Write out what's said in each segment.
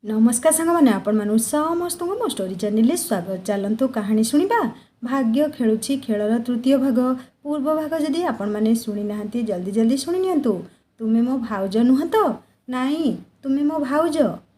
नमस्कार सांग मैंने आपण मानु समस्त मो स्टोरी चैनल स्वागत। चलतु कहानी शुणा भाग्य खेलुछि खेलर तृतीय भाग पूर्व भाग जदि आपण मैंने शुणी ना जल्दी जल्दी शुणी नियंतु। तुमे मो भाउज नुह तो नाई तुमे मो भाउज।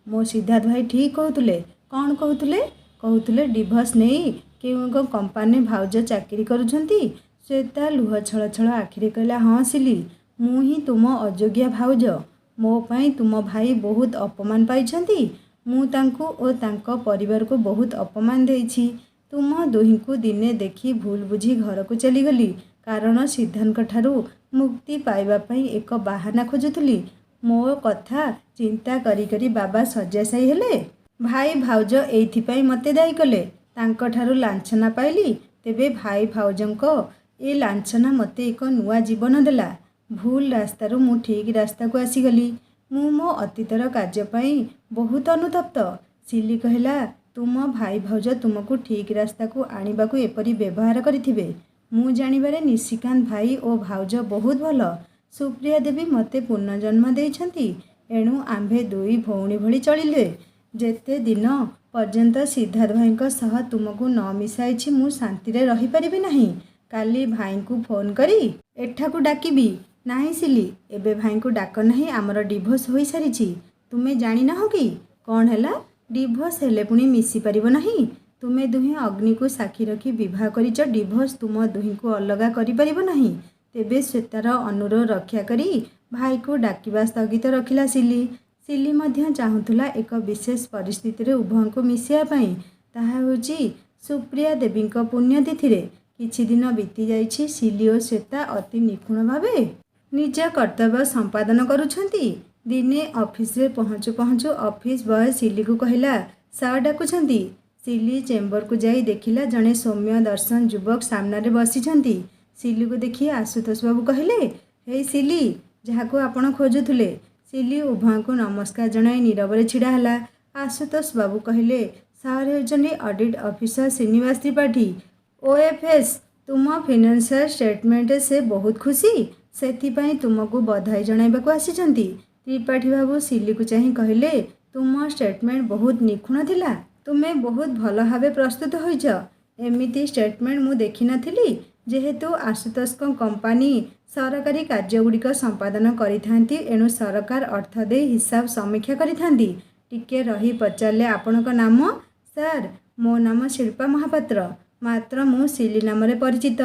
मो सिद्धार्थ भाई ठीक कहते कौन कहते डिभोर्स नहीं केउं कंपानी भाउज चाकरी करुछंती। श्वेता लुह छल छल आखिरे कहला हाँ सिली मु ही तुम अयोग्य भाउज। मो पाई तुम भाई बहुत अपमान पाइछंती। मु तांको ओ तांको परिवार को बहुत अपमान देइछि। तुम दुही को दिने देखी भूल बुझी घर को चलीगली कारण सिद्धांत ठारू मुक्ति पाइबा पाई एक बाहाना खोजुथुली। मो कथा चिंता करी करी बाबा शଯ୍ୟାଶାयी हेले। भाई भाउज एइथिपाई मते दायी कले तांको ठारू लांछना पाइली। तेबे भाई भाउजंको ए लांछना मते एक नुआ जीवन देला। भूल रास्तारू मु ठीक रास्ता को आसीगली। मु मो अतीतर कार्य पाई बहुत अनुतप्त। सिली कहला तुम भाई भाउज तुमको ठीक रास्ता को आनिबाकू एपरी व्यवहार करिथिबे। मु जानिबारे निशिकांत भाई और भाउज बहुत भल। सुप्रिया देवी मते पुनर्जन्म देइछंती। एणु आंभे दुई भौणी भली चलिले। जेते दिन पर्यंत सिद्धार्थ भाई सह तुमको न मिसाइछि मु शांति रे रही परिबे नाही। काली भाई को फोन करी एठाकू डाकिबी नाही सिली एबे भाई को डाक नहीं आमर डिभोर्स हो सारी। तुम्हें जानी ना हो कि कौन है डिभोर्स हेले पुणी मिसी पारिबो नहीं। तुम्हें दुहे अग्नि को साक्षी रखी विवाह करिच डिभोर्स तुम दुही को अलगा करि परिबो नहीं। तेबे श्वेतार अनुरोध रक्षा करी भाई को डाकिबा स्थगित रखिला सिली। सिली मध्य चाहूला एक विशेष परिस्थिति रे उभय को मिसिया पाई। ताहा होची सुप्रिया देवी पुण्यतिथि रे किछि दिन बीती जाइछि। सिली और श्वेता अति निपुण भावे निज कर्तव्य संपादन करुछंती। दिने ऑफिस रे पहुँचु पहुँचु ऑफिस बॉय सिली को कहला सार डाकुछंती। सिली चेम्बर को जाई देखिला जड़े सौम्य दर्शन युवक सामने बसिछंती। सिली को देखी आशुतोष बाबू कहले हे सिली जहाँ को आपण खोजुथुले। सिली उभय को नमस्कार जनाई नीरव छिड़ा हला। आशुतोष बाबू कहले सार हेउछंती audit officer Srinivas Tripathi OFS. तुम फाइनेंशियल स्टेटमेंट से बहुत खुशी सेथिपाई तुमको बधाई जणाइबाकू आसीछंती। त्रिपाठी बाबू सिली को चाही कहले तुम स्टेटमेंट बहुत निखुण थिला। तुमे बहुत भल भावे प्रस्तुत होइछ। एमिति स्टेटमेंट मु देखि नथिली। जेहेतु आशुतोष कंपानी सरकारी कार्यगुड़िक संपादन करिथांती एणु सरकार अर्थ दे हिसाब समीक्षा करिथांती। टिके रही पचारले आपणक नाम। सर मो नाम शिल्पा महापात्र मात्र मु सिली नाम परिचित।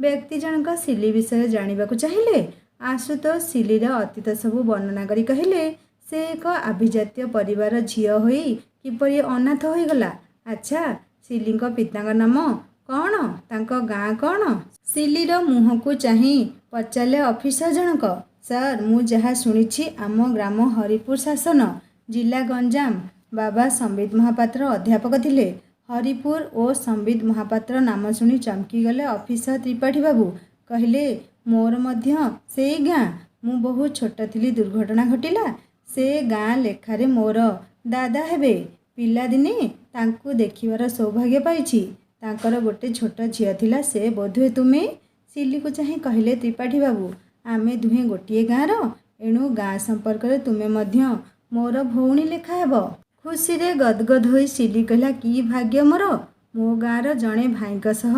व्यक्ति जनक सिली विषय जानिबाकू चाहिए। आशुतोष सिलीर अतीत सबू वर्णना करी कहले से एक आभिजातीय परिवार झील होई किपरि अनाथ होईगला। अच्छा सिली पिता नाम कौन तांको गाँ कौन? सिलीर मुह को चाही पचारे ऑफिसर जनक। सर मु जहाँ शुणिछि आम ग्राम हरिपुर शासन जिला गंजाम। बाबा संबित महापात्र अध्यापक थिले। हरिपुर और संबित महापात्र नाम शुणी चमकी गले ऑफिसर त्रिपाठी बाबू कहले मोर मध्य से गाँ। मु बहुत छोट थी दुर्घटना घटिला। से गाँ लेखारे मोर दादा हेबे। पिलादिने तांकु देखिबार सौभाग्य पाइछि। तांकर गोटे छोट झियो थिला से बोधुए तुमे। सिली को चाहे कहले त्रिपाठी बाबू आमे दुहे गोटिए गाँर एणु गाँ संपर्क में तुमे मध्य मोर भौणी लेखा हेब। खुशी रे गदगद होई सिली कहला कि भाग्य मोर मो गाँर जड़े भाईक सह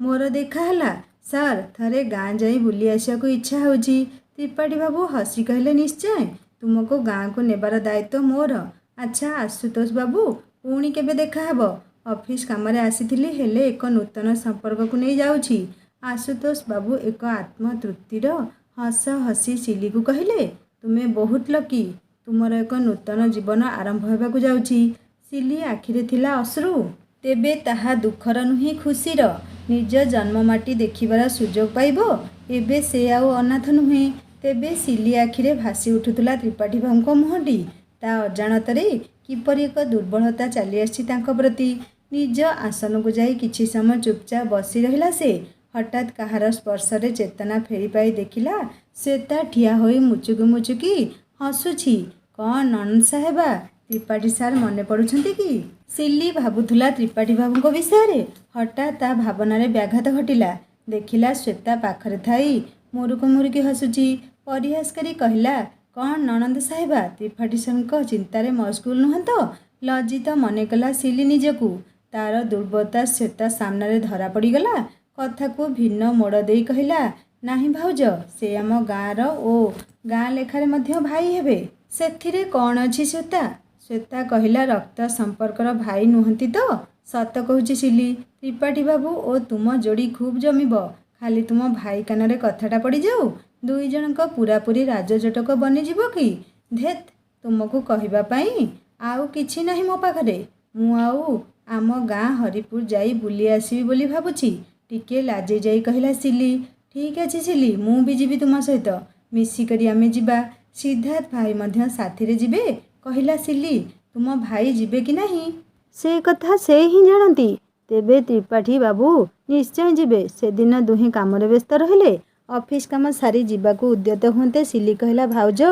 मोर देखा हला। सर थरे गाँ जाई बुली आसिया को इच्छा होची। त्रिपाठी बाबू हसी कहले निश्चय तुमको गाँ को नेबार दायित्व मोर। अच्छा आशुतोष बाबू पुणी केबे देखा हेब? ऑफिस काम रे आसीथिली हेले एक नूतन संपर्क को नहीं जाउछी। आशुतोष बाबू एक आत्मतृप्तिर हस हसी सिली को कहले तुमे बहुत लकी। तुमर एक नूतन जीवन आरंभ होबाकू जाउची। सिली आखिरे थिला अश्रु। तेबे ताहा दुखर नुहे खुशीर। निज जन्ममाटी देखिबार सुजोग पाइबो। एबे से आउ अनाथ नुहे। तेबे सिली आखिरे भासी उठुतुला त्रिपाठी बाबूଙ୍କ मुहटी। ता अजाणतरे किपरि एक दुर्बलता चली आछि तांको प्रति। निज आसन को जाई किछि समय चुपचाप बसी रहिला से। हठात कहार स्पर्श रे चेतना फेरी पाई देखिला श्वेता ठिया होई मुचुकी मुचुकी हसुछि। कौन नंद साहेबा त्रिपाठी सार मने पड़ुछंती कि? सिली भाबुथुला त्रिपाठी बाबूଙ୍କ विषय। हठात ता भावना रे व्याघात घटिला। देखिला श्वेता पाखरे थाई मुरुक मुरुकी हसुची। परिहास करी कहला କ'ଣ ନଣନ୍ଦ ସାହେବା ତ୍ରିପାଠୀ ସ୍ୱାମୀଙ୍କ ଚିନ୍ତାରେ ମସଗୁଲ ନୁହଁ ତ? ଲଜ୍ଜିତ ମନେ କଲା ସିଲି ନିଜକୁ। ତା'ର ଦୁର୍ବଳତା ଶ୍ଵେତା ସାମ୍ନାରେ ଧରା ପଡ଼ିଗଲା। କଥାକୁ ଭିନ୍ନ ମୋଡ଼ ଦେଇ କହିଲା, ନାହିଁ ଭାଉଜ, ସେ ଆମ ଗାଁର ଓ ଗାଁ ଲେଖାରେ ମଧ୍ୟ ଭାଇ ହେବେ। ସେଥିରେ କ'ଣ ଅଛି ଶ୍ଵେତା? ଶ୍ଵେତା କହିଲା, ରକ୍ତ ସମ୍ପର୍କର ଭାଇ ନୁହନ୍ତି ତ? ସତ କହୁଛି ସିଲି, ତ୍ରିପାଠୀ ବାବୁ ଓ ତୁମ ଯୋଡ଼ି ଖୁବ୍ ଜମିବ। ଖାଲି ତୁମ ଭାଇ କାନରେ କଥାଟା ପଡ଼ିଯାଉ, ଦୁଇ ଜଣଙ୍କ ପୂରାପୂରି ରାଜଜୋଟକ ବନିଯିବ କି? ଧେତ୍, ତୁମକୁ କହିବା ପାଇଁ ଆଉ କିଛି ନାହିଁ ମୋ ପାଖରେ। ମୁଁ ଆଉ ଆମ ଗାଁ ହରିପୁର ଯାଇ ବୁଲି ଆସିବି ବୋଲି ଭାବୁଛି। ଟିକେ ଲାଜେଇ ଯାଇ କହିଲା ସିଲି। ଠିକ୍ ଅଛି ସିଲି, ମୁଁ ବି ଯିବି ତୁମ ସହିତ। ମିଶିକରି ଆମେ ଯିବା। ସିଦ୍ଧାର୍ଥ ଭାଇ ମଧ୍ୟ ସାଥିରେ ଯିବେ, କହିଲା ସିଲି। ତୁମ ଭାଇ ଯିବେ କି ନାହିଁ ସେ କଥା ସେ ହିଁ ଜାଣନ୍ତି। ତେବେ ତ୍ରିପାଠୀ ବାବୁ ନିଶ୍ଚୟ ଯିବେ। ସେଦିନ ଦୁହେଁ କାମରେ ବ୍ୟସ୍ତ ରହିଲେ। ଅଫିସ କାମ ସାରି ଯିବାକୁ ଉଦ୍ୟତ ହୁଅନ୍ତେ ସିଲି କହିଲା, ଭାଉଜ,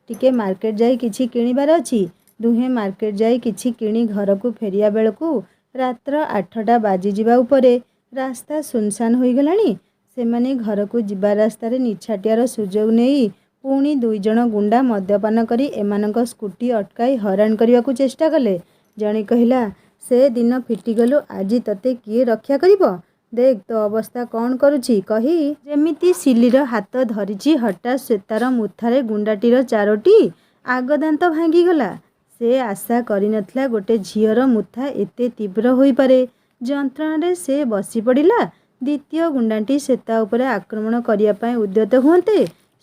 ଟିକେ ମାର୍କେଟ ଯାଇ କିଛି କିଣିବାର ଅଛି। ଦୁହେଁ ମାର୍କେଟ ଯାଇ କିଛି କିଣି ଘରକୁ ଫେରିବା ବେଳକୁ ରାତ୍ର 8ଟା ବାଜିଯିବା ଉପରେ। ରାସ୍ତା ସୁନସାନ ହୋଇଗଲାଣି। ସେମାନେ ଘରକୁ ଯିବା ରାସ୍ତାରେ ନିଛାଟିଆର ସୁଯୋଗ ନେଇ ପୁଣି ଦୁଇ ଜଣ ଗୁଣ୍ଡା ମଦ୍ୟପାନ କରି ଏମାନଙ୍କ ସ୍କୁଟି ଅଟକାଇ ହଇରାଣ କରିବାକୁ ଚେଷ୍ଟା କଲେ। ଜଣେ କହିଲା, ସେ ଦିନ ଫିଟିଗଲୁ, ଆଜି ତତେ କିଏ ରକ୍ଷା କରିବ? ଦେଖ ତୋ ଅବସ୍ଥା କ'ଣ କରୁଛି। କହି ଯେମିତି ସିଲିର ହାତ ଧରିଛି, ହଠାତ୍ ଶ୍ଵେତାର ମୁଥାରେ ଗୁଣ୍ଡାଟିର 4ଟି ଆଗଦାନ୍ତ ଭାଙ୍ଗିଗଲା। ସେ ଆଶା କରିନଥିଲା ଗୋଟେ ଝିଅର ମୁଥା ଏତେ ତୀବ୍ର ହୋଇପାରେ। ଯନ୍ତ୍ରଣାରେ ସେ ବସି ପଡ଼ିଲା। ଦ୍ୱିତୀୟ ଗୁଣ୍ଡାଟି ଶ୍ଵେତା ଉପରେ ଆକ୍ରମଣ କରିବା ପାଇଁ ଉଦ୍ୟତ ହୁଅନ୍ତେ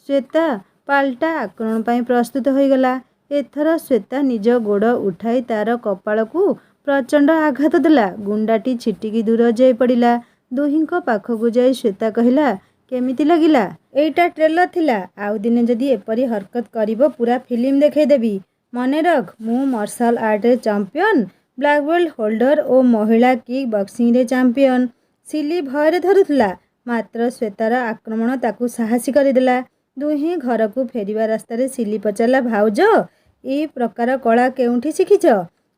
ଶ୍ଵେତା ପାଲଟା ଆକ୍ରମଣ ପାଇଁ ପ୍ରସ୍ତୁତ ହୋଇଗଲା। ଏଥର ଶ୍ଵେତା ନିଜ ଗୋଡ଼ ଉଠାଇ ତା'ର କପାଳକୁ ପ୍ରଚଣ୍ଡ ଆଘାତ ଦେଲା। ଗୁଣ୍ଡାଟି ଛିଟିକି ଦୂର ଯାଇ ପଡ଼ିଲା। ଦୁହିଁଙ୍କ ପାଖକୁ ଯାଇ ଶ୍ଵେତା କହିଲା, କେମିତି ଲାଗିଲା? ଏଇଟା ଟ୍ରେଲର ଥିଲା। ଆଉ ଦିନେ ଯଦି ଏପରି ହରକତ କରିବ ପୁରା ଫିଲ୍ମ ଦେଖେଇଦେବି। ମନେ ରଖ, ମୁଁ ମାର୍ଶାଲ ଆର୍ଟରେ ଚାମ୍ପିୟନ, ବ୍ଲାକ୍ ବେଲ୍ଟ ହୋଲ୍ଡର ଓ ମହିଳା କିକ୍ ବକ୍ସିଂରେ ଚାମ୍ପିୟନ। ସିଲି ଭୟରେ ଧରୁଥିଲା, ମାତ୍ର ଶ୍ଵେତାର ଆକ୍ରମଣ ତାକୁ ସାହସୀ କରିଦେଲା। ଦୁହେଁ ଘରକୁ ଫେରିବା ରାସ୍ତାରେ ସିଲି ପଚାରିଲା, ଭାଉଜ, ଏ ପ୍ରକାର କଳା କେଉଁଠି ଶିଖିଛ?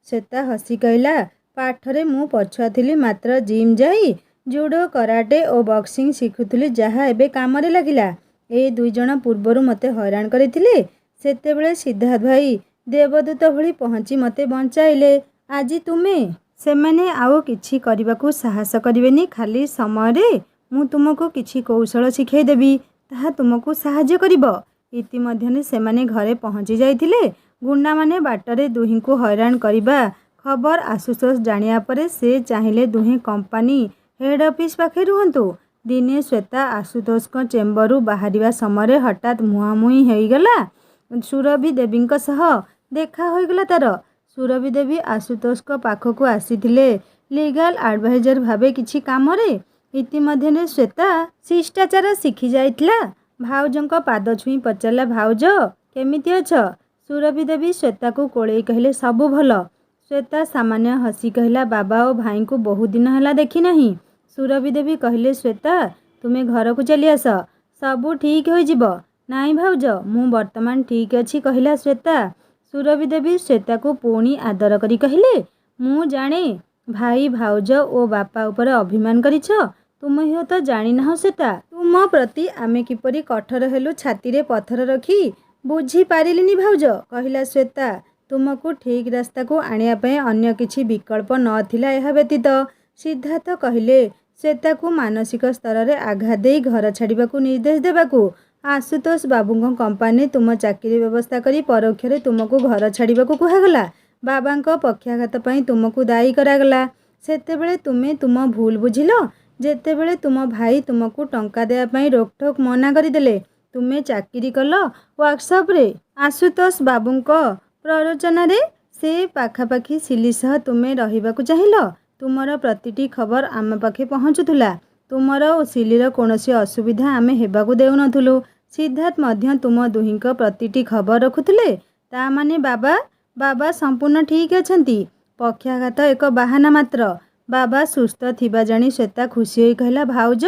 ଶ୍ଵେତା ହସି କହିଲା, ପାଠରେ ମୁଁ ପଛୁଆ ଥିଲି, ମାତ୍ର ଜିମ୍ ଯାଇ ଜୁଡୋ, କରାଟେ ଓ ବକ୍ସିଂ ଶିଖୁଥିଲି, ଯାହା ଏବେ କାମରେ ଲାଗିଲା। ଏ ଦୁଇ ଜଣ ପୂର୍ବରୁ ମୋତେ ହଇରାଣ କରିଥିଲେ। ସେତେବେଳେ ସିଦ୍ଧାର୍ଥ ଭାଇ ଦେବଦୂତ ଭଳି ପହଞ୍ଚି ମୋତେ ବଞ୍ଚାଇଲେ। ଆଜି ତୁମେ? ସେମାନେ ଆଉ କିଛି କରିବାକୁ ସାହସ କରିବେନି। ଖାଲି ସମୟରେ ମୁଁ ତୁମକୁ କିଛି କୌଶଳ ଶିଖେଇଦେବି, ତାହା ତୁମକୁ ସାହାଯ୍ୟ କରିବ। ଇତିମଧ୍ୟରେ ସେମାନେ ଘରେ ପହଞ୍ଚି ଯାଇଥିଲେ। ଗୁଣ୍ଡାମାନେ ବାଟରେ ଦୁହିଁଙ୍କୁ ହଇରାଣ କରିବା ଖବର ଆଶୁତୋଷ ଜାଣିବା ପରେ ସେ ଚାହିଁଲେ ଦୁହେଁ କମ୍ପାନୀ ହେଡ୍ ଅଫିସ ପାଖରେ ରୁହନ୍ତୁ। ଦିନେ ଶ୍ଵେତା ଆଶୁତୋଷଙ୍କ ଚେମ୍ବରରୁ ବାହାରିବା ସମୟରେ ହଠାତ୍ ମୁହାଁମୁହିଁ ହୋଇଗଲା ସୁରଭି ଦେବୀଙ୍କ ସହ। ଦେଖା ହୋଇଗଲା ତା'ର। ସୁରଭି ଦେବୀ ଆଶୁତୋଷଙ୍କ ପାଖକୁ ଆସିଥିଲେ ଲିଗାଲ ଆଡଭାଇଜର ଭାବେ କିଛି କାମରେ। ଇତିମଧ୍ୟରେ ଶ୍ଵେତା ଶିଷ୍ଟାଚାର ଶିଖି ଯାଇଥିଲା। ଭାଉଜଙ୍କ ପାଦ ଛୁଇଁ ପଚାରିଲା, ଭାଉଜ, କେମିତି ଅଛ? ସୁରଭି ଦେବୀ ଶ୍ଵେତାକୁ କୋଳେଇ କହିଲେ, ସବୁ ଭଲ। ଶ୍ଵେତା ସାମାନ୍ୟ ହସି କହିଲା, ବାବା ଓ ଭାଇଙ୍କୁ ବହୁତ ଦିନ ହେଲା ଦେଖିନାହିଁ। ସୁରଭି ଦେବୀ କହିଲେ, ଶ୍ଵେତା, ତୁମେ ଘରକୁ ଚାଲିଆସ, ସବୁ ଠିକ୍ ହୋଇଯିବ। ନାଇଁ ଭାଉଜ, ମୁଁ ବର୍ତ୍ତମାନ ଠିକ୍ ଅଛି, କହିଲା ଶ୍ଵେତା। ସୁରଭି ଦେବୀ ଶ୍ଵେତାକୁ ପୁଣି ଆଦର କରି କହିଲେ, ମୁଁ ଜାଣେ ଭାଇ, ଭାଉଜ ଓ ବାପା ଉପରେ ଅଭିମାନ କରିଛ। ତୁମେ ହୁଏତ ଜାଣିନାହଁ ଶ୍ଵେତା, ତୁମ ପ୍ରତି ଆମେ କିପରି କଠୋର ହେଲୁ। ଛାତିରେ ପଥର ରଖି। ବୁଝିପାରିଲିନି ଭାଉଜ, କହିଲା ଶ୍ଵେତା। ତୁମକୁ ଠିକ୍ ରାସ୍ତାକୁ ଆଣିବା ପାଇଁ ଅନ୍ୟ କିଛି ବିକଳ୍ପ ନଥିଲା ଏହା ବ୍ୟତୀତ। ସିଦ୍ଧାର୍ଥ କହିଲେ, ଶ୍ଵେତାକୁ ମାନସିକ ସ୍ତରରେ ଆଘାତ ଦେଇ ଘର ଛାଡ଼ିବାକୁ ନିର୍ଦ୍ଦେଶ ଦେବାକୁ। ଆଶୁତୋଷ ବାବୁଙ୍କ କମ୍ପାନୀରେ ତୁମ ଚାକିରି ବ୍ୟବସ୍ଥା କରି ପରୋକ୍ଷରେ ତୁମକୁ ଘର ଛାଡ଼ିବାକୁ କୁହାଗଲା। ବାବାଙ୍କ ପକ୍ଷାଘାତ ପାଇଁ ତୁମକୁ ଦାୟୀ କରାଗଲା। ସେତେବେଳେ ତୁମେ ତୁମ ଭୁଲ ବୁଝିଲ। ଯେତେବେଳେ ତୁମ ଭାଇ ତୁମକୁ ଟଙ୍କା ଦେବା ପାଇଁ ରୋକଠୋକ ମନା କରିଦେଲେ, ତୁମେ ଚାକିରି କଲ ୱାର୍କସପରେ। ଆଶୁତୋଷ ବାବୁଙ୍କ ପ୍ରରୋଚନାରେ ସେ ପାଖାପାଖି ସିଲି ସହ ତୁମେ ରହିବାକୁ ଚାହିଁଲ। ତୁମର ପ୍ରତିଟି ଖବର ଆମ ପାଖେ ପହଞ୍ଚୁଥିଲା। ତୁମର ଓ ସିଲିର କୌଣସି ଅସୁବିଧା ଆମେ ହେବାକୁ ଦେଉନଥିଲୁ। ସିଦ୍ଧାର୍ଥ ମଧ୍ୟ ତୁମ ଦୁହିଁଙ୍କ ପ୍ରତିଟି ଖବର ରଖୁଥିଲେ। ତା ମାନେ ବାବା ସମ୍ପୂର୍ଣ୍ଣ ଠିକ୍ ଅଛନ୍ତି। ପକ୍ଷାଘାତ ଏକ ବାହାନା ମାତ୍ର। ବାବା ସୁସ୍ଥ ଥିବା ଜାଣି ଶ୍ଵେତା ଖୁସି ହୋଇ କହିଲା, ଭାଉଜ,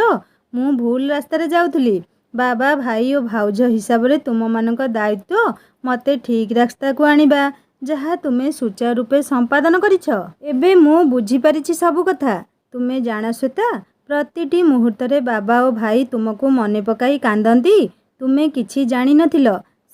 ମୁଁ ଭୁଲ ରାସ୍ତାରେ ଯାଉଥିଲି। ବାବା, ଭାଇ ଓ ଭାଉଜ ହିସାବରେ ତୁମମାନଙ୍କ ଦାୟିତ୍ୱ ମୋତେ ଠିକ୍ ରାସ୍ତାକୁ ଆଣିବା, ଯାହା ତୁମେ ସୁଚାରୁ ରୂପେ ସମ୍ପାଦନ କରିଛ। ଏବେ ମୁଁ ବୁଝିପାରିଛି ସବୁ କଥା। ତୁମେ ଜାଣ ଶ୍ଵେତା, ପ୍ରତିଟି ମୁହୂର୍ତ୍ତରେ ବାବା ଓ ଭାଇ ତୁମକୁ ମନେ ପକାଇ କାନ୍ଦନ୍ତି। ତୁମେ କିଛି ଜାଣିନଥିଲ।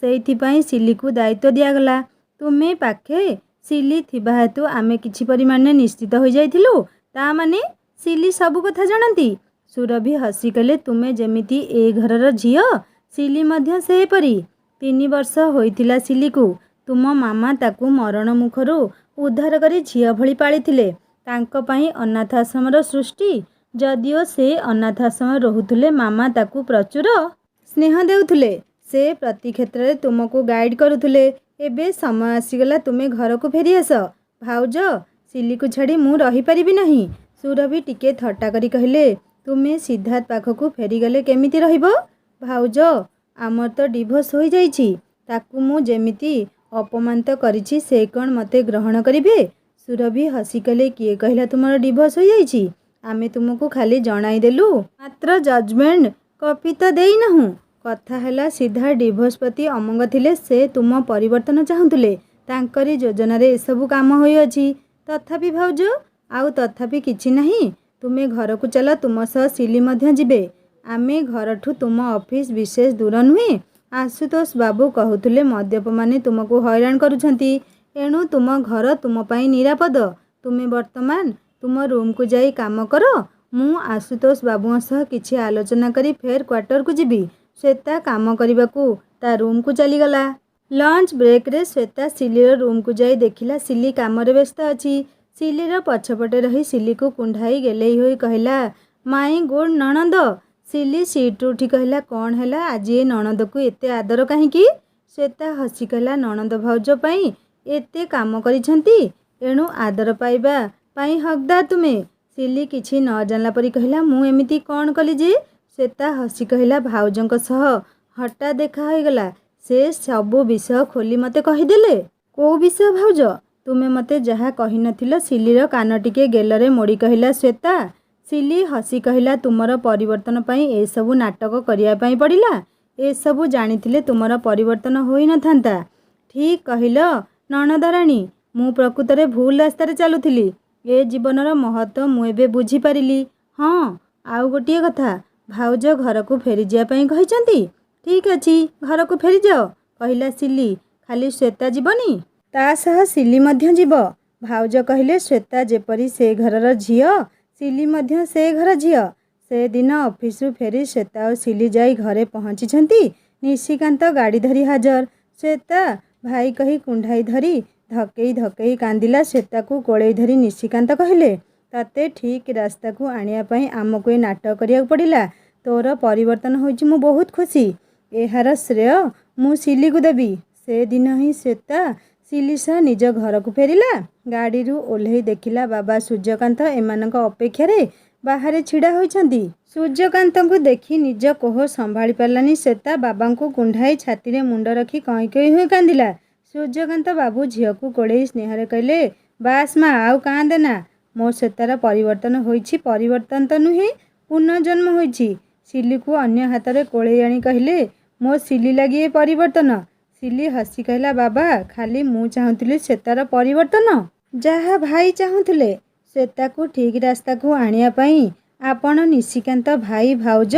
ସେଇଥିପାଇଁ ସିଲିକୁ ଦାୟିତ୍ୱ ଦିଆଗଲା। ତୁମେ ପାଖେ ସିଲି ଥିବା ହେତୁ ଆମେ କିଛି ପରିମାଣରେ ନିଶ୍ଚିତ ହୋଇଯାଇଥିଲୁ। ତା ମାନେ ସିଲି ସବୁ କଥା ଜାଣନ୍ତି? ସୁରଭି ହସି କହିଲେ, ତୁମେ ଯେମିତି ଏ ଘରର ଝିଅ, ସିଲି ମଧ୍ୟ ସେହିପରି। 3 ବର୍ଷ ହୋଇଥିଲା ସିଲିକୁ। ତୁମ ମାମା ତାକୁ ମରଣ ମୁଖରୁ ଉଦ୍ଧାର କରି ଝିଅ ଭଳି ପାଳିଥିଲେ। ତାଙ୍କ ପାଇଁ ଅନାଥ ଆଶ୍ରମର ସୃଷ୍ଟି। ଯଦିଓ ସେ ଅନାଥ ଆଶ୍ରମରେ ରହୁଥିଲେ, ମାମା ତାକୁ ପ୍ରଚୁର ସ୍ନେହ ଦେଉଥିଲେ। ସେ ପ୍ରତି କ୍ଷେତ୍ରରେ ତୁମକୁ ଗାଇଡ୍ କରୁଥିଲେ। ଏବେ ସମୟ ଆସିଗଲା, ତୁମେ ଘରକୁ ଫେରିଆସ। ଭାଉଜ, ସିଲିକୁ ଛାଡ଼ି ମୁଁ ରହିପାରିବି ନାହିଁ। ସୁରଭି ଟିକେ ଥଟ୍ଟା କରି କହିଲେ, ତୁମେ ସିଦ୍ଧାର୍ଥ ପାଖକୁ ଫେରିଗଲେ କେମିତି ରହିବ? ଭାଉଜ, ଆମର ତ ଡିଭୋର୍ସ ହୋଇଯାଇଛି। ତାକୁ ମୁଁ ଯେମିତି ଅପମାନିତ କରିଛି, ସେ କ'ଣ ମୋତେ ଗ୍ରହଣ କରିବେ? ସୁରଭି ହସି କହିଲେ, କିଏ କହିଲା ତୁମର ଡିଭୋର୍ସ ହୋଇଯାଇଛି? ଆମେ ତୁମକୁ ଖାଲି ଜଣାଇଦେଲୁ, ମାତ୍ର ଜଜମେଣ୍ଟ କପି ତ ଦେଇନାହୁଁ। କଥା ହେଲା, ସିଦ୍ଧାର୍ଥ ଡିଭୋର୍ସ ପ୍ରତି ଅମଙ୍ଗ ଥିଲେ। ସେ ତୁମ ପରିବର୍ତ୍ତନ ଚାହୁଁଥିଲେ। ତାଙ୍କରି ଯୋଜନାରେ ଏସବୁ କାମ ହୋଇଅଛି। ତଥାପି ଭାଉଜ, ଆଉ ତଥାପି କିଛି ନାହିଁ। ତୁମେ ଘରକୁ ଚାଲ, ତୁମ ସହ ସିଲି ମଧ୍ୟ ଯିବେ। ଆମେ ଘରଠୁ ତୁମ ଅଫିସ ବିଶେଷ ଦୂର ନୁହେଁ। ଆଶୁତୋଷ ବାବୁ କହୁଥିଲେ ମଦ୍ୟପମାନେ ତୁମକୁ ହଇରାଣ କରୁଛନ୍ତି। ଏଣୁ ତୁମ ଘର ତୁମ ପାଇଁ ନିରାପଦ। ତୁମେ ବର୍ତ୍ତମାନ ତୁମ ରୁମ୍କୁ ଯାଇ କାମ କର। ମୁଁ ଆଶୁତୋଷ ବାବୁଙ୍କ ସହ କିଛି ଆଲୋଚନା କରି ଫେର କ୍ୱାର୍ଟରକୁ ଯିବି। ଶ୍ୱେତା କାମ କରିବାକୁ ତା ରୁମ୍କୁ ଚାଲିଗଲା। ଲଞ୍ଚ ବ୍ରେକ୍ରେ ଶ୍ୱେତା ସିଲିର ରୁମ୍କୁ ଯାଇ ଦେଖିଲା ସିଲି କାମରେ ବ୍ୟସ୍ତ ଅଛି। ସିଲିର ପଛପଟେ ରହି ସିଲିକୁ କୁଣ୍ଢାଇ ଗେଲେଇ ହୋଇ କହିଲା, ମାଇଁ ଗୁଡ୍ ନଣନ୍ଦ। ସିଲି ସିଟ୍ରୁ ଉଠି କହିଲା, କ'ଣ ହେଲା ଆଜି ଏ ନଣନ୍ଦକୁ ଏତେ ଆଦର କାହିଁକି? ଶ୍ୱେତା ହସି କହିଲା, ନଣନ୍ଦ ଭାଉଜ ପାଇଁ ଏତେ କାମ କରିଛନ୍ତି, ଏଣୁ ଆଦର ପାଇବା ପାଇଁ ହକଦାର ତୁମେ। ସିଲି କିଛି ନ ଜାଣିଲା ପରି କହିଲା, ମୁଁ ଏମିତି କ'ଣ କଲି ଯେ? ଶ୍ୱେତା ହସି କହିଲା, ଭାଉଜଙ୍କ ସହ ହଠାତ୍ ଦେଖା ହୋଇଗଲା। ସେ ସବୁ ବିଷୟ ଖୋଲି ମୋତେ କହିଦେଲେ। କୋଉ ବିଷୟ ଭାଉଜ? ତୁମେ ମୋତେ ଯାହା କହିନଥିଲ? ସିଲିର କାନ ଟିକେ ଗେଲରେ ମୋଡ଼ି କହିଲା ଶ୍ୱେତା। ସିଲି ହସି କହିଲା, ତୁମର ପରିବର୍ତ୍ତନ ପାଇଁ ଏସବୁ ନାଟକ କରିବା ପାଇଁ ପଡ଼ିଲା। ଏସବୁ ଜାଣିଥିଲେ ତୁମର ପରିବର୍ତ୍ତନ ହୋଇନଥାନ୍ତା। ଠିକ୍ କହିଲ ନଣନ୍ଦରାଣୀ। ମୁଁ ପ୍ରକୃତରେ ଭୁଲ ରାସ୍ତାରେ ଚାଲୁଥିଲି। ଏ ଜୀବନର ମହତ୍ତ୍ୱ ମୁଁ ଏବେ ବୁଝିପାରିଲି। ହଁ, ଆଉ ଗୋଟିଏ କଥା, ଭାଉଜ ଘରକୁ ଫେରିଯିବା ପାଇଁ କହିଛନ୍ତି। ଠିକ୍ ଅଛି, ଘରକୁ ଫେରିଯାଅ, କହିଲା ସିଲି। ଖାଲି ଶ୍ୱେତା ଯିବନି, ତା ସହ ସିଲି ମଧ୍ୟ ଯିବ। ଭାଉଜ କହିଲେ, ଶ୍ୱେତା ଯେପରି ସେ ଘରର ଝିଅ, ସିଲି ମଧ୍ୟ ସେ ଘର ଝିଅ। ସେଦିନ ଅଫିସରୁ ଫେରି ଶ୍ୱେତା ଓ ସିଲି ଯାଇ ଘରେ ପହଞ୍ଚିଛନ୍ତି। ନିଶିକାନ୍ତ ଗାଡ଼ି ଧରି ହାଜର। ଶ୍ୱେତା ଭାଇ କହି କୁଣ୍ଢାଇ ଧରି ଧକେଇ ଧକେଇ କାନ୍ଦିଲା। ଶ୍ୱେତାକୁ କୋଳେଇ ଧରି ନିଶିକାନ୍ତ କହିଲେ, ତତେ ଠିକ୍ ରାସ୍ତାକୁ ଆଣିବା ପାଇଁ ଆମକୁ ଏ ନାଟକ କରିବାକୁ ପଡ଼ିଲା। ତୋର ପରିବର୍ତ୍ତନ ହୋଇଛି, ମୁଁ ବହୁତ ଖୁସି। ଏହାର ଶ୍ରେୟ ମୁଁ ସିଲିକୁ ଦେବି। ସେଦିନ ହିଁ ଶ୍ୱେତା ସିଲି ସହ ନିଜ ଘରକୁ ଫେରିଲା। ଗାଡ଼ିରୁ ଓହ୍ଲେଇ ଦେଖିଲା ବାବା ସୂର୍ଯ୍ୟକାନ୍ତ ଏମାନଙ୍କ ଅପେକ୍ଷାରେ ବାହାରେ ଛିଡ଼ା ହୋଇଛନ୍ତି। ସୂର୍ଯ୍ୟକାନ୍ତଙ୍କୁ ଦେଖି ନିଜ କୋହ ସମ୍ଭାଳି ପାରିଲାନି ଶ୍ୱେତା। ବାବାଙ୍କୁ କୁଣ୍ଢାଇ ଛାତିରେ ମୁଣ୍ଡ ରଖି କଇଁ କଇଁ ହୋଇ କାନ୍ଦିଲା। ସୂର୍ଯ୍ୟକାନ୍ତ ବାବୁ ଝିଅକୁ କୋଳେଇ ସ୍ନେହରେ କହିଲେ, ବାସ୍ ମା, ଆଉ କାନ୍ଦେନା। ମୋ ଶ୍ୱେତାର ପରିବର୍ତ୍ତନ ହୋଇଛି। ପରିବର୍ତ୍ତନ ତ ନୁହେଁ, ପୁନର୍ଜନ୍ମ ହୋଇଛି। ସିଲିକୁ ଅନ୍ୟ ହାତରେ କୋଳେଇ ଆଣି କହିଲେ, ମୋ ସିଲି ଲାଗି ଏ ପରିବର୍ତ୍ତନ। ସିଲି ହସି କହିଲା, ବାବା, ଖାଲି ମୁଁ ଚାହୁଁଥିଲି ଶ୍ୱେତାର ପରିବର୍ତ୍ତନ, ଯାହା ଭାଇ ଚାହୁଁଥିଲେ। ଶ୍ୱେତାକୁ ଠିକ୍ ରାସ୍ତାକୁ ଆଣିବା ପାଇଁ ଆପଣ ନିଶିକାନ୍ତ ଭାଇ ଭାଉଜ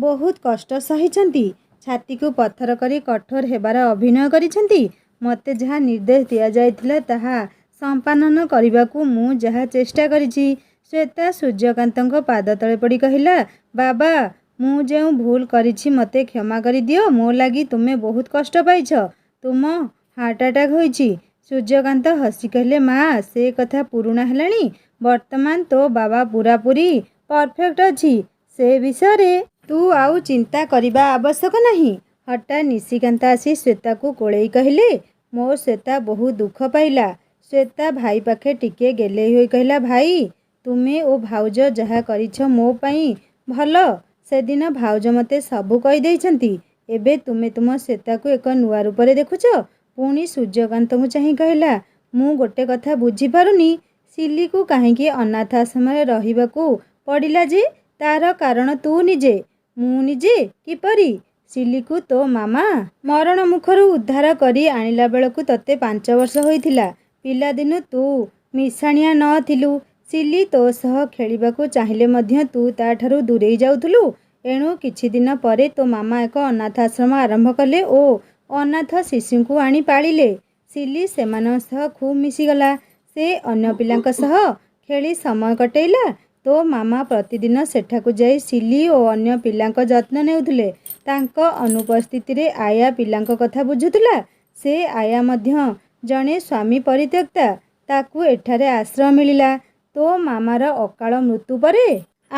ବହୁତ କଷ୍ଟ ସହିଛନ୍ତି। ଛାତିକୁ ପଥର କରି କଠୋର ହେବାର ଅଭିନୟ କରିଛନ୍ତି। ମୋତେ ଯାହା ନିର୍ଦ୍ଦେଶ ଦିଆଯାଇଥିଲା ତାହା ସମ୍ପାଦନ କରିବାକୁ ମୁଁ ଯାହା ଚେଷ୍ଟା କରିଛି। ଶ୍ୱେତା ସୂର୍ଯ୍ୟକାନ୍ତଙ୍କ ପାଦ ତଳେ ପଡ଼ି କହିଲା, ବାବା, ମୁଁ ଯେଉଁ ଭୁଲ କରିଛି ମୋତେ କ୍ଷମା କରିଦିଅ। ମୋ ଲାଗି ତୁମେ ବହୁତ କଷ୍ଟ ପାଇଛ। ତୁମ ହାର୍ଟ ଆଟାକ୍ ହୋଇଛି। ସୂର୍ଯ୍ୟକାନ୍ତ ହସି କହିଲେ, ମା, ସେ କଥା ପୁରୁଣା ହେଲାଣି। ବର୍ତ୍ତମାନ ତୋ ବାବା ପୂରାପୂରି ପରଫେକ୍ଟ ଅଛି। ସେ ବିଷୟରେ ତୁ ଆଉ ଚିନ୍ତା କରିବା ଆବଶ୍ୟକ ନାହିଁ। ହଠାତ୍ ନିଶିକାନ୍ତ ଆସି ଶ୍ୱେତାକୁ କୋଳେଇ କହିଲେ, ମୋ ଶ୍ୱେତା ବହୁତ ଦୁଃଖ ପାଇଲା। ଶ୍ୱେତା ଭାଇ ପାଖେ ଟିକେ ଗେଲେଇ ହୋଇ କହିଲା, ଭାଇ, ତୁମେ ଓ ଭାଉଜ ଯାହା କରିଛ ମୋ ପାଇଁ ଭଲ। ସେଦିନ ଭାଉଜ ମୋତେ ସବୁ କହିଦେଇଛନ୍ତି। ଏବେ ତୁମେ ତୁମ ଶ୍ୱେତାକୁ ଏକ ନୂଆ ରୂପରେ ଦେଖୁଛ। ପୁଣି ସୂର୍ଯ୍ୟକାନ୍ତଙ୍କୁ ଚାହିଁ କହିଲା, ମୁଁ ଗୋଟେ କଥା ବୁଝିପାରୁନି, ସିଲିକୁ କାହିଁକି ଅନାଥ ଆଶ୍ରମରେ ରହିବାକୁ ପଡ଼ିଲା ଯେ? ତାର କାରଣ ତୁ ନିଜେ। ମୁଁ ନିଜେ? କିପରି? ସିଲିକୁ ତୋ ମାମା ମରଣ ମୁଖରୁ ଉଦ୍ଧାର କରି ଆଣିଲା ବେଳକୁ ତତେ 5 ବର୍ଷ ହୋଇଥିଲା। ପିଲାଦିନୁ ତୁ ମିଶାଣିଆ ନ ଥିଲୁ। ସିଲି ତୋ ସହ ଖେଳିବାକୁ ଚାହିଁଲେ ମଧ୍ୟ ତୁ ତାଠାରୁ ଦୂରେଇ ଯାଉଥିଲୁ। ଏଣୁ କିଛି ଦିନ ପରେ ତୋ ମାମା ଏକ ଅନାଥ ଆଶ୍ରମ ଆରମ୍ଭ କଲେ ଓ ଅନାଥ ଶିଶୁଙ୍କୁ ଆଣି ପାଳିଲେ। ସିଲି ସେମାନଙ୍କ ସହ ଖୁବ୍ ମିଶିଗଲା। ସେ ଅନ୍ୟ ପିଲାଙ୍କ ସହ ଖେଳି ସମୟ କଟେଇଲା। ତୋ ମାମା ପ୍ରତିଦିନ ସେଠାକୁ ଯାଇ ସିଲି ଓ ଅନ୍ୟ ପିଲାଙ୍କ ଯତ୍ନ ନେଉଥିଲେ। ତାଙ୍କ ଅନୁପସ୍ଥିତିରେ ଆୟା ପିଲାଙ୍କ କଥା ବୁଝୁଥିଲା। ସେ ଆୟା ମଧ୍ୟ ଜଣେ ସ୍ୱାମୀ ପରିତ୍ୟକ୍ତା। ତାକୁ ଏଠାରେ ଆଶ୍ରୟ ମିଳିଲା। ତୋ ମାମାର ଅକାଳ ମୃତ୍ୟୁ ପରେ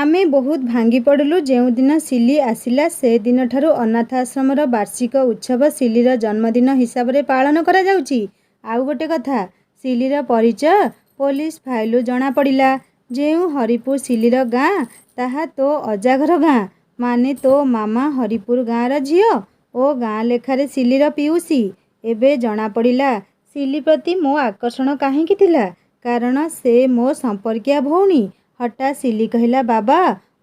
ଆମେ ବହୁତ ଭାଙ୍ଗି ପଡ଼ିଲୁ। ଯେଉଁଦିନ ସିଲି ଆସିଲା ସେଦିନଠାରୁ ଅନାଥ ଆଶ୍ରମର ବାର୍ଷିକ ଉତ୍ସବ ସିଲିର ଜନ୍ମଦିନ ହିସାବରେ ପାଳନ କରାଯାଉଛି। ଆଉ ଗୋଟେ କଥା, ସିଲିର ପରିଚୟ ପୋଲିସ ଫାଇଲରୁ ଜଣାପଡ଼ିଲା। ଯେଉଁ ହରିପୁର ସିଲିର ଗାଁ ତାହା ତୋ ଅଜାଘର ଗାଁ। ମାନେ ତୋ ମାମା ହରିପୁର ଗାଁର ଝିଅ ଓ ଗାଁ ଲେଖାରେ ସିଲିର ପିଉସୀ। ଏବେ ଜଣାପଡ଼ିଲା ସିଲି ପ୍ରତି ମୋ ଆକର୍ଷଣ କାହିଁକି ଥିଲା। କାରଣ ସେ ମୋ ସମ୍ପର୍କୀୟା ଭଉଣୀ। ହଠାତ୍ ସିଲି କହିଲା, ବାବା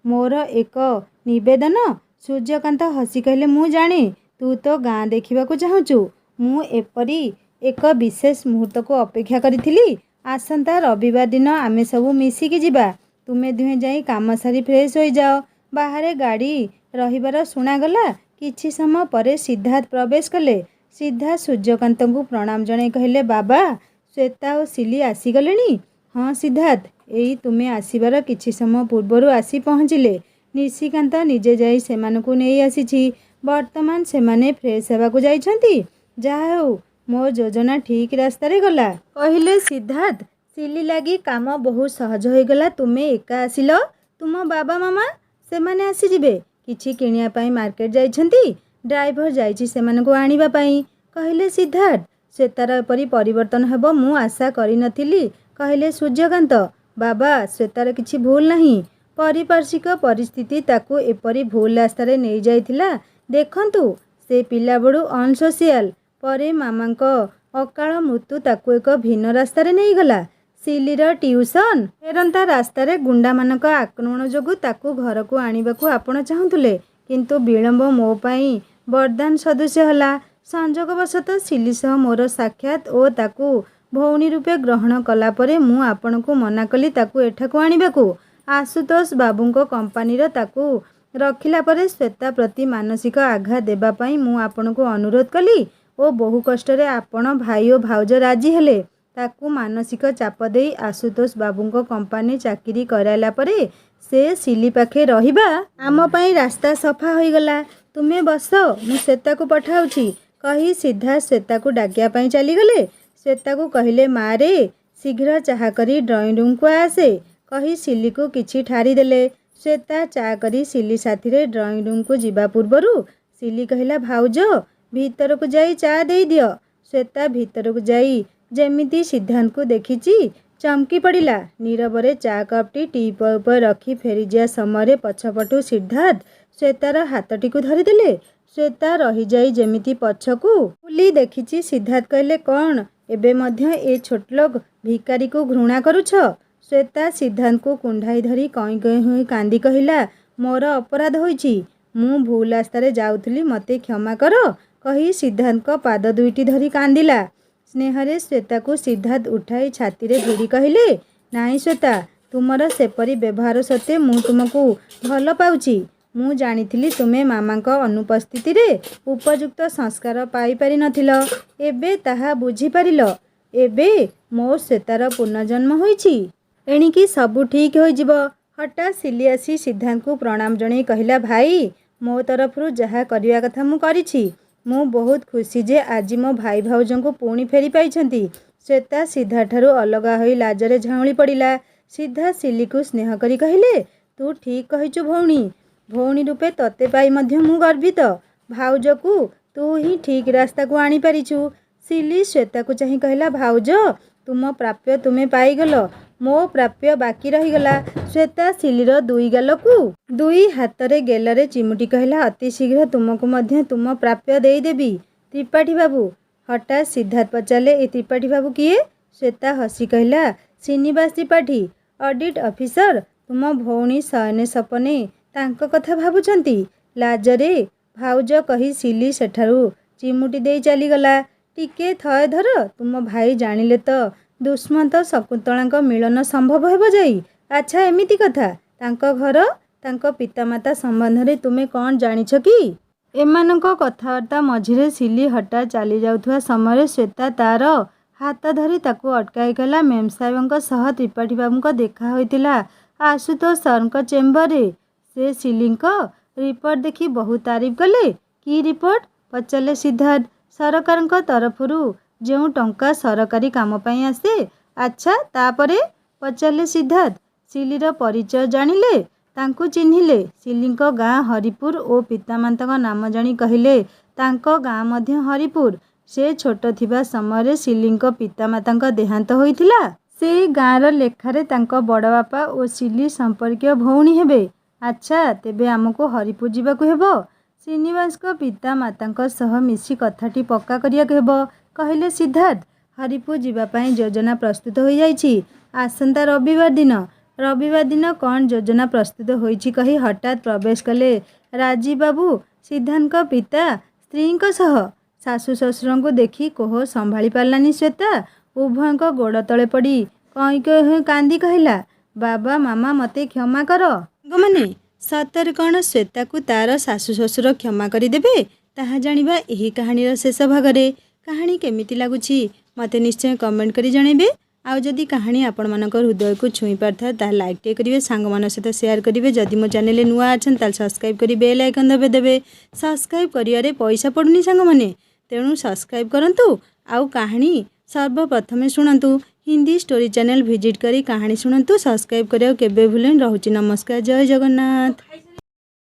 ମୋର ଏକ ନିବେଦନ। ସୂର୍ଯ୍ୟକାନ୍ତ ହସି କହିଲେ, ମୁଁ ଜାଣେ ତୁ ତୋ ଗାଁ ଦେଖିବାକୁ ଚାହୁଁଛୁ। ମୁଁ ଏପରି ଏକ ବିଶେଷ ମୁହୂର୍ତ୍ତକୁ ଅପେକ୍ଷା କରିଥିଲି। ଆସନ୍ତା ରବିବାର ଦିନ ଆମେ ସବୁ ମିଶିକି ଯିବା। ତୁମେ ଦୁହେଁ ଯାଇ କାମ ସାରି ଫ୍ରେଶ୍ ହୋଇଯାଅ। ବାହାରେ ଗାଡ଼ି ରହିବାର ଶୁଣାଗଲା। କିଛି ସମୟ ପରେ ସିଦ୍ଧାର୍ଥ ପ୍ରବେଶ କଲେ। ସିଦ୍ଧାର୍ଥ ସୂର୍ଯ୍ୟକାନ୍ତଙ୍କୁ ପ୍ରଣାମ ଜଣାଇ କହିଲେ, ବାବା ଶ୍ୱେତା ଓ ସିଲି ଆସିଗଲେଣି? ହଁ ସିଦ୍ଧାର୍ଥ, ଏଇ ତୁମେ ଆସିବାର କିଛି ସମୟ ପୂର୍ବରୁ ଆସି ପହଞ୍ଚିଲେ। ନିଶିକାନ୍ତ ନିଜେ ଯାଇ ସେମାନଙ୍କୁ ନେଇ ଆସିଛି। ବର୍ତ୍ତମାନ ସେମାନେ ଫ୍ରେଶ୍ ହେବାକୁ ଯାଇଛନ୍ତି। ଯାହା ହେଉ ମୋ ଯୋଜନା ଠିକ୍ ରାସ୍ତାରେ ଗଲା, କହିଲେ ସିଦ୍ଧାର୍ଥ। ସିଲି ଲାଗି କାମ ବହୁତ ସହଜ ହୋଇଗଲା। ତୁମେ ଏକା ଆସିଲ? ତୁମ ବାବା ମାମା? ସେମାନେ ଆସିଯିବେ। କିଛି କିଣିବା ପାଇଁ ମାର୍କେଟ ଯାଇଛନ୍ତି। ଡ୍ରାଇଭର ଯାଇଛି ସେମାନଙ୍କୁ ଆଣିବା ପାଇଁ, କହିଲେ ସିଦ୍ଧାର୍ଥ। ଶ୍ୱେତାର ଏପରି ପରିବର୍ତ୍ତନ ହେବ ମୁଁ ଆଶା କରିନଥିଲି, କହିଲେ ସୂର୍ଯ୍ୟକାନ୍ତ। ବାବା ଶ୍ୱେତାର କିଛି ଭୁଲ ନାହିଁ। ପାରିପାର୍ଶ୍ୱିକ ପରିସ୍ଥିତି ତାକୁ ଏପରି ଭୁଲ ରାସ୍ତାରେ ନେଇଯାଇଥିଲା। ଦେଖନ୍ତୁ ସେ ପିଲାବେଳୁ ଅନସୋସିଆଲ। ପରେ ମାମାଙ୍କ ଅକାଳ ମୃତ୍ୟୁ ତାକୁ ଏକ ଭିନ୍ନ ରାସ୍ତାରେ ନେଇଗଲା। ସିଲିର ଟିଉସନ୍ ଫେରନ୍ତା ରାସ୍ତାରେ ଗୁଣ୍ଡାମାନଙ୍କ ଆକ୍ରମଣ ଯୋଗୁଁ ତାକୁ ଘରକୁ ଆଣିବାକୁ ଆପଣ ଚାହୁଁଥିଲେ, କିନ୍ତୁ ବିଳମ୍ବ ମୋ ପାଇଁ ବରଦାନ ସଦୃଶ୍ୟ ହେଲା। ସଂଯୋଗବଶତଃ ସିଲି ସହ ମୋର ସାକ୍ଷାତ ଓ ତାକୁ ଭଉଣୀ ରୂପେ ଗ୍ରହଣ କଲା ପରେ ମୁଁ ଆପଣଙ୍କୁ ମନା କଲି ତାକୁ ଏଠାକୁ ଆଣିବାକୁ। ଆଶୁତୋଷ ବାବୁଙ୍କ କମ୍ପାନୀର ତାକୁ ରଖିଲା ପରେ ଶ୍ୱେତା ପ୍ରତି ମାନସିକ ଆଘାତ ଦେବା ପାଇଁ ମୁଁ ଆପଣଙ୍କୁ ଅନୁରୋଧ କଲି ଓ ବହୁ କଷ୍ଟରେ ଆପଣ ଭାଇ ଓ ଭାଉଜ ରାଜି ହେଲେ। ତାକୁ ମାନସିକ ଚାପ ଦେଇ ଆଶୁତୋଷ ବାବୁଙ୍କ କମ୍ପାନୀ ଚାକିରି କରାଇଲା ପରେ ସେ ସିଲି ପାଖେ ରହିବା ଆମ ପାଇଁ ରାସ୍ତା ସଫା ହୋଇଗଲା। ତୁମେ ବସ, ମୁଁ ଶ୍ୱେତାକୁ ପଠାଉଛି, କହି ସିଦ୍ଧାର୍ଥ ଶ୍ୱେତାକୁ ଡାକିବା ପାଇଁ ଚାଲିଗଲେ। ଶ୍ୱେତାକୁ କହିଲେ, ମା ରେ ଶୀଘ୍ର ଚାହା କରି ଡ୍ରଇଂ ରୁମ୍କୁ ଆସେ, କହି ସିଲିକୁ କିଛି ଠାରିଦେଲେ। ଶ୍ୱେତା ଚା କରି ସିଲି ସାଥିରେ ଡ୍ରଇଂ ରୁମ୍କୁ ଯିବା ପୂର୍ବରୁ ସିଲି କହିଲା, ଭାଉଜ ଭିତରକୁ ଯାଇ ଚା ଦେଇଦିଅ। ଶ୍ୱେତା ଭିତରକୁ ଯାଇ ଯେମିତି ସିଦ୍ଧାନ୍ତକୁ ଦେଖିଛି ଚମକି ପଡ଼ିଲା। ନୀରବରେ ଚା କପ୍ଟି ଟିପୟ ଉପରେ ରଖି ଫେରିଯିବା ସମୟରେ ପଛପଟୁ ସିଦ୍ଧାର୍ଥ ଶ୍ୱେତାର ହାତଟିକୁ ଧରିଦେଲେ। ଶ୍ୱେତା ରହିଯାଇ ଯେମିତି ପଛକୁ ବୁଲି ଦେଖିଛି। ସିଦ୍ଧାର୍ଥ କହିଲେ, କ'ଣ ଏବେ ମଧ୍ୟ ଏ ଛୋଟଲୋକ ଭିକାରୀକୁ ଘୃଣା କରୁଛ? ଶ୍ୱେତା ସିଦ୍ଧାନ୍ତକୁ କୁଣ୍ଢାଇ ଧରି କଇଁ କଇଁ ହୋଇ କାନ୍ଦି କହିଲା, ମୋର ଅପରାଧ ହୋଇଛି। ମୁଁ ଭୁଲ ରାସ୍ତାରେ ଯାଉଥିଲି, ମୋତେ କ୍ଷମା କର, କହି ସିଦ୍ଧାନ୍ତଙ୍କ ପାଦ ଦୁଇଟି ଧରି କାନ୍ଦିଲା। ସ୍ନେହରେ ଶ୍ୱେତାକୁ ସିଦ୍ଧାର୍ଥ ଉଠାଇ ଛାତିରେ ଭିଡ଼ି କହିଲେ, ନାଇଁ ଶ୍ୱେତା, ତୁମର ସେପରି ବ୍ୟବହାର ସତ୍ତ୍ୱେ ମୁଁ ତୁମକୁ ଭଲ ପାଉଛି। ମୁଁ ଜାଣିଥିଲି ତୁମେ ମାମାଙ୍କ ଅନୁପସ୍ଥିତିରେ ଉପଯୁକ୍ତ ସଂସ୍କାର ପାଇପାରିନଥିଲ। ଏବେ ତାହା ବୁଝିପାରିଲ। ଏବେ ମୋ ଶ୍ୱେତାର ପୁନର୍ଜନ୍ମ ହୋଇଛି। ଏଣିକି ସବୁ ଠିକ୍ ହୋଇଯିବ। ହଠାତ୍ ସିଲି ଆସି ସିଦ୍ଧାନ୍ତକୁ ପ୍ରଣାମ ଜଣାଇ କହିଲା, ଭାଇ ମୋ ତରଫରୁ ଯାହା କରିବା କଥା ମୁଁ କରିଛି। ମୁଁ ବହୁତ ଖୁସି ଯେ ଆଜି ମୋ ଭାଇ ଭାଉଜଙ୍କୁ ପୁଣି ଫେରି ପାଇଛନ୍ତି। ଶ୍ୱେତା ସିଦ୍ଧାର୍ଥଠାରୁ ଅଲଗା ହୋଇ ଲାଜରେ ଝାଉଁଳି ପଡ଼ିଲା। ସିଦ୍ଧାର୍ଥ ସିଲିକୁ ସ୍ନେହ କରି କହିଲେ, ତୁ ଠିକ୍ କହିଛୁ ଭଉଣୀ। ଭଉଣୀ ରୂପେ ତୋତେ ପାଇ ମଧ୍ୟ ମୁଁ ଗର୍ବିତ। ଭାଉଜକୁ ତୁ ହିଁ ଠିକ୍ ରାସ୍ତାକୁ ଆଣିପାରିଛୁ। ସିଲି ଶ୍ୱେତାକୁ ଚାହିଁ କହିଲା, ଭାଉଜ ତୁମ ପ୍ରାପ୍ୟ ତୁମେ ପାଇଗଲ। ମୋ ପ୍ରାପ୍ୟ ବାକି ରହିଗଲା। ଶ୍ୱେତା ସିଲିର ଦୁଇ ଗାଲକୁ ଦୁଇ ହାତରେ ଗେଲରେ ଚିମୁଟି କହିଲା, ଅତି ଶୀଘ୍ର ତୁମକୁ ମଧ୍ୟ ତୁମ ପ୍ରାପ୍ୟ ଦେଇଦେବି ତ୍ରିପାଠୀ ବାବୁ। ହଠାତ୍ ସିଦ୍ଧାର୍ଥ ପଚାରିଲେ, ଏ ତ୍ରିପାଠୀ ବାବୁ କିଏ? ଶ୍ୱେତା ହସି କହିଲା, ଶ୍ରୀନିବାସ ତ୍ରିପାଠୀ, ଅଡିଟ୍ ଅଫିସର। ତୁମ ଭଉଣୀ ଶୟନେ ସପନେ ତାଙ୍କ କଥା ଭାବୁଛନ୍ତି। ଲାଜରେ ଭାଉଜ କହି ସିଲି ସେଠାରୁ ଚିମୁଟି ଦେଇ ଚାଲିଗଲା। ଟିକେ ଥୟ ଧର, ତୁମ ଭାଇ ଜାଣିଲେ ତ ଦୁଷ୍ମନ୍ତ ଶକୁନ୍ତଳାଙ୍କ ମିଳନ ସମ୍ଭବ ହେବ ଯାଇ। ଆଚ୍ଛା ଏମିତି କଥା, ତାଙ୍କ ଘର ତାଙ୍କ ପିତାମାତା ସମ୍ବନ୍ଧରେ ତୁମେ କ'ଣ ଜାଣିଛ କି? ଏମାନଙ୍କ କଥାବାର୍ତ୍ତା ମଝିରେ ସିଲି ହଠାତ୍ ଚାଲି ଯାଉଥିବା ସମୟରେ ଶ୍ଵେତା ତାର ହାତ ଧରି ତାକୁ ଅଟକାଇ କହିଲା, ମେମ୍ ସାହେବଙ୍କ ସହ ତ୍ରିପାଠୀ ବାବୁଙ୍କ ଦେଖା ହୋଇଥିଲା ଆଶୁତୋଷ ସାର୍ଙ୍କ ଚେମ୍ବରରେ। ସେ ସିଲିଙ୍କ ରିପୋର୍ଟ ଦେଖି ବହୁତ ତାରିଫ କଲେ। କି ରିପୋର୍ଟ? ପଚାରିଲେ ସିଦ୍ଧାର୍ଥ। ସରକାରଙ୍କ ତରଫରୁ ଯେଉଁ ଟଙ୍କା ସରକାରୀ କାମ ପାଇଁ ଆସେ। ଆଚ୍ଛା, ତାପରେ? ପଚାରିଲେ ସିଦ୍ଧାର୍ଥ। ସିଲିର ପରିଚୟ ଜାଣିଲେ, ତାଙ୍କୁ ଚିହ୍ନିଲେ। ସିଲିଙ୍କ ଗାଁ ହରିପୁର ଓ ପିତାମାତାଙ୍କ ନାମ ଜାଣି କହିଲେ, ତାଙ୍କ ଗାଁ ମଧ୍ୟ ହରିପୁର। ସେ ଛୋଟ ଥିବା ସମୟରେ ସିଲିଙ୍କ ପିତାମାତାଙ୍କ ଦେହାନ୍ତ ହୋଇଥିଲା। ସେଇ ଗାଁର ଲେଖାରେ ତାଙ୍କ ବଡ଼ ବାପା ଓ ସିଲି ସମ୍ପର୍କୀୟ ଭଉଣୀ ହେବେ। ଆଚ୍ଛା, ତେବେ ଆମକୁ ହରିପୁର ଯିବାକୁ ହେବ। ଶ୍ରୀନିବାସଙ୍କ ପିତାମାତାଙ୍କ ସହ ମିଶି କଥାଟି ପକ୍କା କରିବାକୁ ହେବ, କହିଲେ ସିଦ୍ଧାର୍ଥ। ହରିପୁର ଯିବା ପାଇଁ ଯୋଜନା ପ୍ରସ୍ତୁତ ହୋଇଯାଇଛି। ଆସନ୍ତା ରବିବାର ଦିନ। ରବିବାର ଦିନ କ'ଣ ଯୋଜନା ପ୍ରସ୍ତୁତ ହୋଇଛି କହି ହଠାତ୍ ପ୍ରବେଶ କଲେ ରାଜୀବ ବାବୁ ସିଦ୍ଧାର୍ଥଙ୍କ ପିତା ସ୍ତ୍ରୀଙ୍କ ସହ। ଶାଶୁ ଶ୍ୱଶୁରଙ୍କୁ ଦେଖି କୋହ ସମ୍ଭାଳି ପାରିଲାନି ଶ୍ଵେତା। ଉଭୟଙ୍କ ଗୋଡ଼ ତଳେ ପଡ଼ି କଇଁ କଇଁ ହୋଇ କାନ୍ଦି କହିଲା, ବାବା ମାମା ମୋତେ କ୍ଷମା କର। ସାଙ୍ଗମାନେ, ସତରେ କ'ଣ ଶ୍ଵେତାକୁ ତାର ଶାଶୁ ଶ୍ୱଶୁର କ୍ଷମା କରିଦେବେ? ତାହା ଜାଣିବା ଏହି କାହାଣୀର ଶେଷ ଭାଗରେ। କାହାଣୀ କେମିତି ଲାଗୁଛି ମୋତେ ନିଶ୍ଚୟ କମେଣ୍ଟ କରି ଜଣାଇବେ। ଆଉ ଯଦି କାହାଣୀ ଆପଣମାନଙ୍କର ହୃଦୟକୁ ଛୁଇଁ ପାରିଥାଏ ତାହେଲେ ଲାଇକ୍ଟେ କରିବେ, ସାଙ୍ଗମାନଙ୍କ ସହିତ ସେୟାର କରିବେ। ଯଦି ମୋ ଚ୍ୟାନେଲରେ ନୂଆ ଅଛନ୍ତି ତାହେଲେ ସବସ୍କ୍ରାଇବ୍ କରି ବେଲ୍ ଆଇକନ୍ ଦବାଇଦେବେ। ସବସ୍କ୍ରାଇବ୍ କରିବାରେ ପଇସା ପଡ଼ୁନି ସାଙ୍ଗମାନେ, ତେଣୁ ସବସ୍କ୍ରାଇବ୍ କରନ୍ତୁ। ଆଉ କାହାଣୀ ସର୍ବପ୍ରଥମେ ଶୁଣନ୍ତୁ। ହିନ୍ଦୀ ଷ୍ଟୋରି ଚ୍ୟାନେଲ ଭିଜିଟ୍ କରି କାହାଣୀ ଶୁଣନ୍ତୁ। ସବସ୍କ୍ରାଇବ୍ କରିବାକୁ କେବେ ଭୁଲେନି। ରହୁଛି ନମସ୍କାର, ଜୟ ଜଗନ୍ନାଥ।